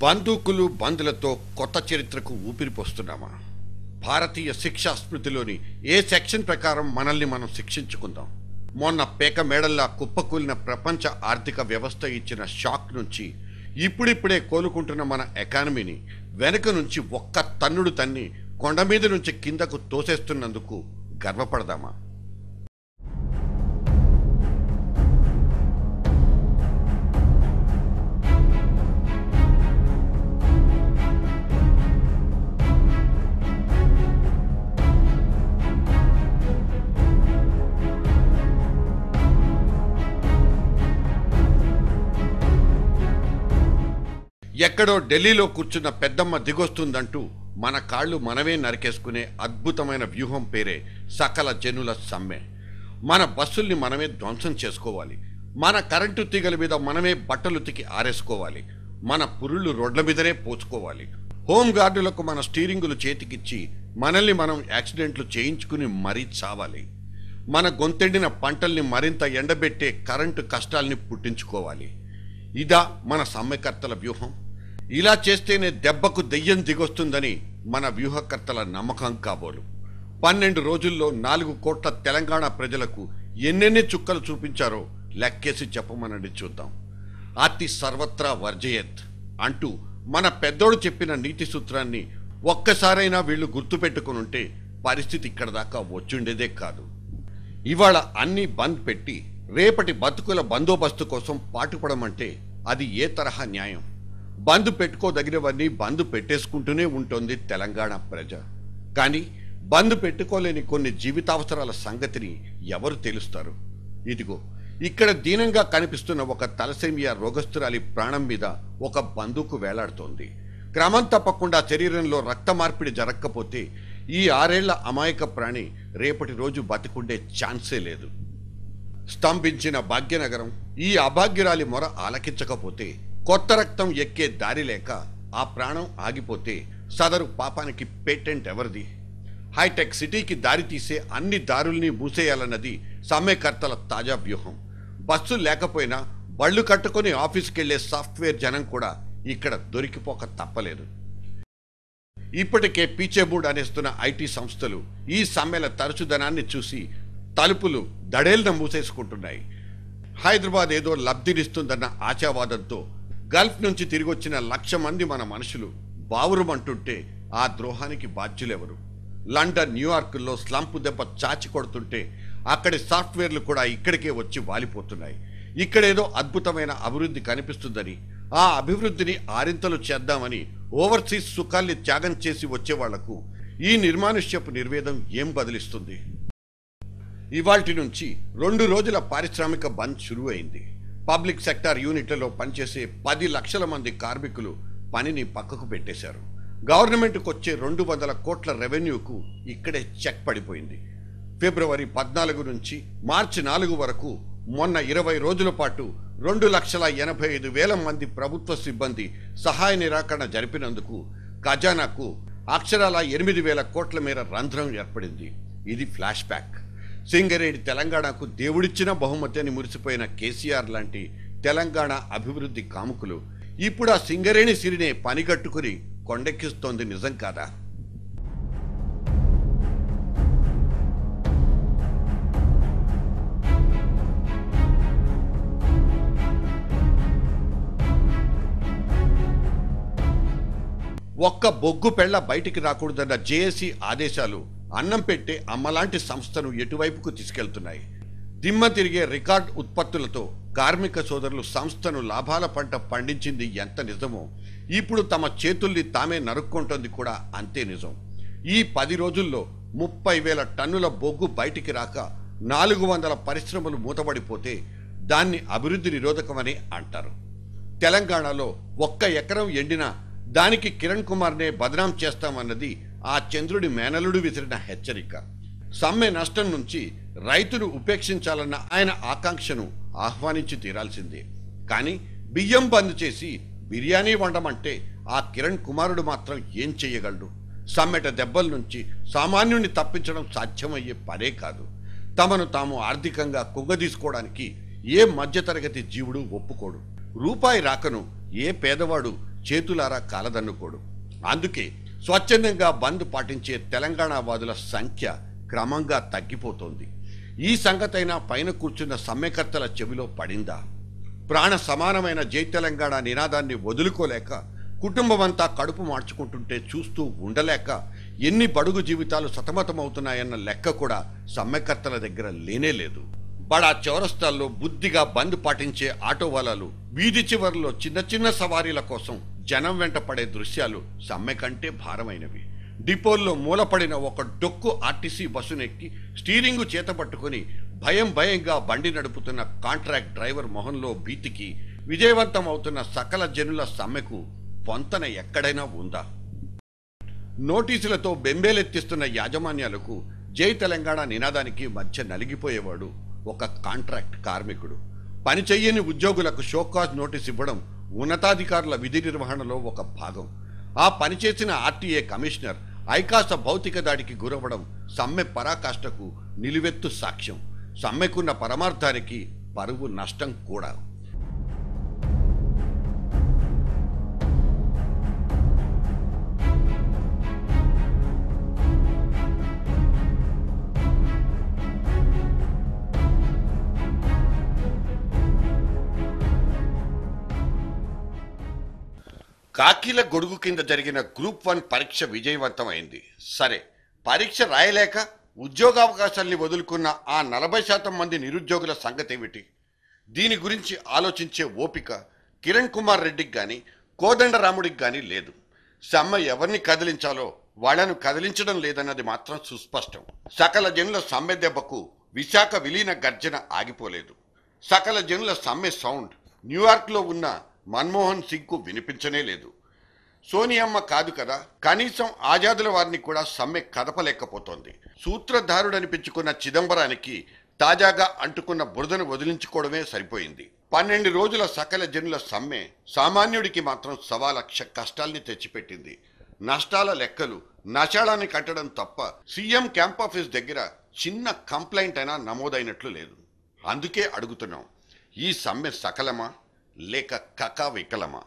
బందూకులు బందులతో కొత్త చరిత్రకు ఊపిరిపోస్తున్నామా? భారతీయ శిక్షా స్మృతిలోని ఏ సెక్షన్ ప్రకారం మనల్ని మనం శిక్షించుకుందాం? మొన్న పేక మేడల్లా కుప్పకూలిన ప్రపంచ ఆర్థిక వ్యవస్థ ఇచ్చిన షాక్ నుంచి ఇప్పుడిప్పుడే కోలుకుంటున్న మన ఎకానమీని వెనుక నుంచి ఒక్క తన్నుడు తన్ని కొండ మీద నుంచి కిందకు తోసేస్తున్నందుకు గర్వపడదామా? ఎక్కడో ఢిల్లీలో కూర్చున్న పెద్దమ్మ దిగొస్తుందంటూ మన కాళ్ళు మనమే నరికేసుకునే అద్భుతమైన వ్యూహం పేరే సకల జనుల సమ్మె. మన బస్సుల్ని మనమే ధ్వంసం చేసుకోవాలి, మన కరెంటు తీగల మీద మనమే బట్టలు ఉతికి ఆరేసుకోవాలి, మన పురుళ్ళు రోడ్ల మీదనే పోసుకోవాలి, హోంగార్డులకు మన స్టీరింగులు చేతికిచ్చి మనల్ని మనం యాక్సిడెంట్లు చేయించుకుని మరీ చావాలి, మన గొంతెండిన పంటల్ని మరింత ఎండబెట్టే కరెంటు కష్టాల్ని పుట్టించుకోవాలి. ఇదా మన సమ్మెకర్తల వ్యూహం? ఇలా చేస్తేనే దెబ్బకు దెయ్యం దిగొస్తుందని మన వ్యూహకర్తల నమ్మకం కాబోలు. 12 రోజుల్లో 4 కోట్ల తెలంగాణ ప్రజలకు ఎన్నెన్ని చుక్కలు చూపించారో లెక్కేసి చెప్పమనండి చూద్దాం. అతి సర్వత్రా వర్జయత్ అంటూ మన పెద్దోడు చెప్పిన నీతి సూత్రాన్ని ఒక్కసారైనా వీళ్ళు గుర్తుపెట్టుకునుంటే పరిస్థితి ఇక్కడ దాకా వచ్చుండేదే కాదు. ఇవాళ అన్నీ బంద్ పెట్టి రేపటి బతుకుల బందోబస్తు కోసం పాటుపడమంటే అది ఏ తరహా న్యాయం? బంద్ పెట్టుకోదగినవన్నీ బంద్ పెట్టేసుకుంటూనే ఉంటుంది తెలంగాణ ప్రజ. కానీ బంద్ పెట్టుకోలేని కొన్ని జీవితావసరాల సంగతిని ఎవరు తెలుస్తారు? ఇదిగో ఇక్కడ దీనంగా కనిపిస్తున్న ఒక తలసేమియా రోగస్తురాలి ప్రాణం మీద ఒక బందూకు వేలాడుతోంది. క్రమం తప్పకుండా శరీరంలో రక్త మార్పిడి జరగకపోతే ఈ 6 ఏళ్ల అమాయక ప్రాణి రేపటి రోజు బతికుండే ఛాన్సే లేదు. స్తంభించిన భాగ్యనగరం ఈ అభాగ్యురాలి మొర ఆలకించకపోతే, కొత్త రక్తం ఎక్కే దారి లేక ఆ ప్రాణం ఆగిపోతే సదరు పాపానికి పేటెంట్ ఎవరిది? హైటెక్ సిటీకి దారి తీసే అన్ని దారుల్ని మూసేయాలన్నది సమ్మెకర్తల తాజా వ్యూహం. బస్సు లేకపోయినా బళ్ళు కట్టుకుని ఆఫీస్కి వెళ్లే సాఫ్ట్వేర్ జనం కూడా ఇక్కడ దొరికిపోక తప్పలేదు. ఇప్పటికే పీచేబూడ్ అనేస్తున్న ఐటీ సంస్థలు ఈ సమ్మెల తరచుదనాన్ని చూసి తలుపులు దడేల్న మూసేసుకుంటున్నాయి. హైదరాబాద్ ఏదో లబ్ధినిస్తుందన్న ఆశావాదంతో గల్ఫ్ నుంచి తిరిగొచ్చిన 1,00,000 మంది మన మనుషులు బావురుమంటుంటే ఆ ద్రోహానికి బాధ్యులెవరు? లండన్, న్యూయార్కుల్లో స్లంపు దెబ్బ చాచి కొడుతుంటే అక్కడి సాఫ్ట్వేర్లు కూడా ఇక్కడికే వచ్చి వాలిపోతున్నాయి. ఇక్కడేదో అద్భుతమైన అభివృద్ధి కనిపిస్తుందని, ఆ అభివృద్ధిని ఆరింతలు చేద్దామని ఓవర్సీస్ సుఖాల్ని త్యాగం చేసి వచ్చే వాళ్లకు ఈ నిర్మానుష్యపు నిర్వేదం ఏం బదిలిస్తుంది? ఇవాల్టి నుంచి 2 రోజుల పారిశ్రామిక బంద్ షురూ అయింది. పబ్లిక్ సెక్టార్ యూనిట్లలో పనిచేసే 10 లక్షల మంది కార్మికులు పనిని పక్కకు పెట్టేశారు. గవర్నమెంట్కి వచ్చే 200 కోట్ల రెవెన్యూకు ఇక్కడే చెక్ పడిపోయింది. ఫిబ్రవరి 14 నుంచి మార్చి 4 వరకు మొన్న 20 రోజుల పాటు 2,85,000 మంది ప్రభుత్వ సిబ్బంది సహాయ నిరాకరణ జరిపినందుకు ఖజానాకు అక్షరాల 8,000 కోట్ల మేర రంధ్రం ఏర్పడింది. ఇది ఫ్లాష్ బ్యాక్. సింగరేణి తెలంగాణకు దేవుడిచ్చిన బహుమతి అని మురిసిపోయిన కేసీఆర్ లాంటి తెలంగాణ అభివృద్ధి కాముకులు ఇప్పుడు ఆ సింగరేణి సిరినే పనిగట్టుకుని కొండెక్కిస్తోంది నిజం కాదా? ఒక్క బొగ్గు పెళ్ల బయటికి రాకూడదన్న జేఏసీ ఆదేశాలు అన్నం పెట్టే అమ్మలాంటి సంస్థను ఎటువైపుకు తీసుకెళ్తున్నాయి? దిమ్మ తిరిగే రికార్డ్ ఉత్పత్తులతో కార్మిక సోదరులు సంస్థను లాభాల పంట పండించింది ఎంత నిజమో, ఇప్పుడు తమ చేతుల్ని తామే నరుక్కుంటోంది కూడా అంతే నిజం. ఈ 10 రోజుల్లో 30,000 టన్నుల బొగ్గు బయటికి రాక 400 పరిశ్రమలు మూతబడిపోతే దాన్ని అభివృద్ధి నిరోధకమని అంటారు. తెలంగాణలో 1 ఎకరం ఎండినా దానికి కిరణ్ కుమార్నే బదనాం చేస్తామన్నది ఆ చంద్రుడి మేనలుడు విసిరిన హెచ్చరిక. సమ్మె నష్టం నుంచి రైతును ఉపేక్షించాలన్న ఆయన ఆకాంక్షను ఆహ్వానించి తీరాల్సిందే. కానీ బియ్యం బంద్ చేసి బిర్యానీ వండమంటే ఆ కిరణ్ కుమారుడు మాత్రం ఏం చెయ్యగలడు? సమ్మెట దెబ్బల నుంచి సామాన్యుని తప్పించడం సాధ్యమయ్యే పనే కాదు. తమను తాము ఆర్థికంగా కుంగదీసుకోవడానికి ఏ మధ్యతరగతి జీవుడు ఒప్పుకోడు. రూపాయి రాకను ఏ పేదవాడు చేతులారా కాలదన్నుకోడు. అందుకే స్వచ్ఛందంగా బంద్ పాటించే తెలంగాణ వాదుల సంఖ్య క్రమంగా తగ్గిపోతోంది. ఈ సంగతైనా పైన కూర్చున్న సమ్మెకర్తల చెవిలో పడిందా? ప్రాణ సమానమైన జై తెలంగాణ నినాదాన్ని వదులుకోలేక కుటుంబమంతా కడుపు మార్చుకుంటుంటే చూస్తూ ఉండలేక ఎన్ని బడుగు జీవితాలు సతమతమవుతున్నాయన్న లెక్క కూడా సమ్మెకర్తల దగ్గర లేనే లేదు. బడా చౌరస్తాల్లో బుద్ధిగా బంద్ పాటించే ఆటో వాలాలు వీధి చివరిలో చిన్న చిన్న సవారీల కోసం జనం వెంట పడే దృశ్యాలు సమ్మె కంటే భారమైనవి. డిపోల్లో మూలపడిన ఒక డొక్కు ఆర్టీసీ బస్సునెక్కి స్టీరింగు చేతపట్టుకుని భయంగా బండి నడుపుతున్న కాంట్రాక్ట్ డ్రైవర్ మొహంలో భీతికి విజయవంతం అవుతున్న సకల జనుల సమ్మెకు పొంతన ఎక్కడైనా ఉందా? నోటీసులతో బెంబేలెత్తిస్తున్న యాజమాన్యాలకు జై తెలంగాణ నినాదానికి మధ్య నలిగిపోయేవాడు ఒక కాంట్రాక్ట్ కార్మికుడు. పని చెయ్యని ఉద్యోగులకు షోకాజ్ నోటీస్ ఇవ్వడం ఉన్నతాధికారుల విధి నిర్వహణలో ఒక భాగం. ఆ పనిచేసిన ఆర్టీఏ కమిషనర్ ఐకాస భౌతిక దాడికి గురవడం సమ్మె పరాకాష్ఠకు నిలువెత్తు సాక్ష్యం. సమ్మెకున్న పరమార్థానికి పరువు నష్టం కూడా. కాకీల గొడుగు కింద జరిగిన గ్రూప్ 1 పరీక్ష విజయవంతమైంది. సరే, పరీక్ష రాయలేక ఉద్యోగావకాశాల్ని వదులుకున్న ఆ 40% మంది నిరుద్యోగుల సంగతేమిటి? దీని గురించి ఆలోచించే ఓపిక కిరణ్ కుమార్ రెడ్డికి కానీ కోదండరాముడికి కానీ లేదు. సమ్మె ఎవరిని కదిలించాలో వాళ్లను కదిలించడం లేదన్నది మాత్రం సుస్పష్టం. సకల జనుల సమ్మె దెబ్బకు విశాఖ విలీన గర్జన ఆగిపోలేదు. సకల జనుల సమ్మె సౌండ్ న్యూయార్క్లో ఉన్న మన్మోహన్ సింగ్కు వినిపించనే లేదు. సోనియమ్మ కాదు కదా, కనీసం ఆజాదుల వారిని కూడా సమ్మె కదపలేకపోతోంది. సూత్రధారుడనిపించుకున్న చిదంబరానికి తాజాగా అంటుకున్న బురదను వదిలించుకోవడమే సరిపోయింది. 12 రోజుల సకల జనుల సమ్మె సామాన్యుడికి మాత్రం 1,00,000 కష్టాల్ని తెచ్చిపెట్టింది. నష్టాల లెక్కలు నశాళాన్ని కట్టడం తప్ప సీఎం క్యాంపాఫీస్ దగ్గర చిన్న కంప్లైంట్ అయినా నమోదైనట్లు లేదు. అందుకే అడుగుతున్నాం, ఈ సమ్మె సకలమా లేక కకా వికలమా?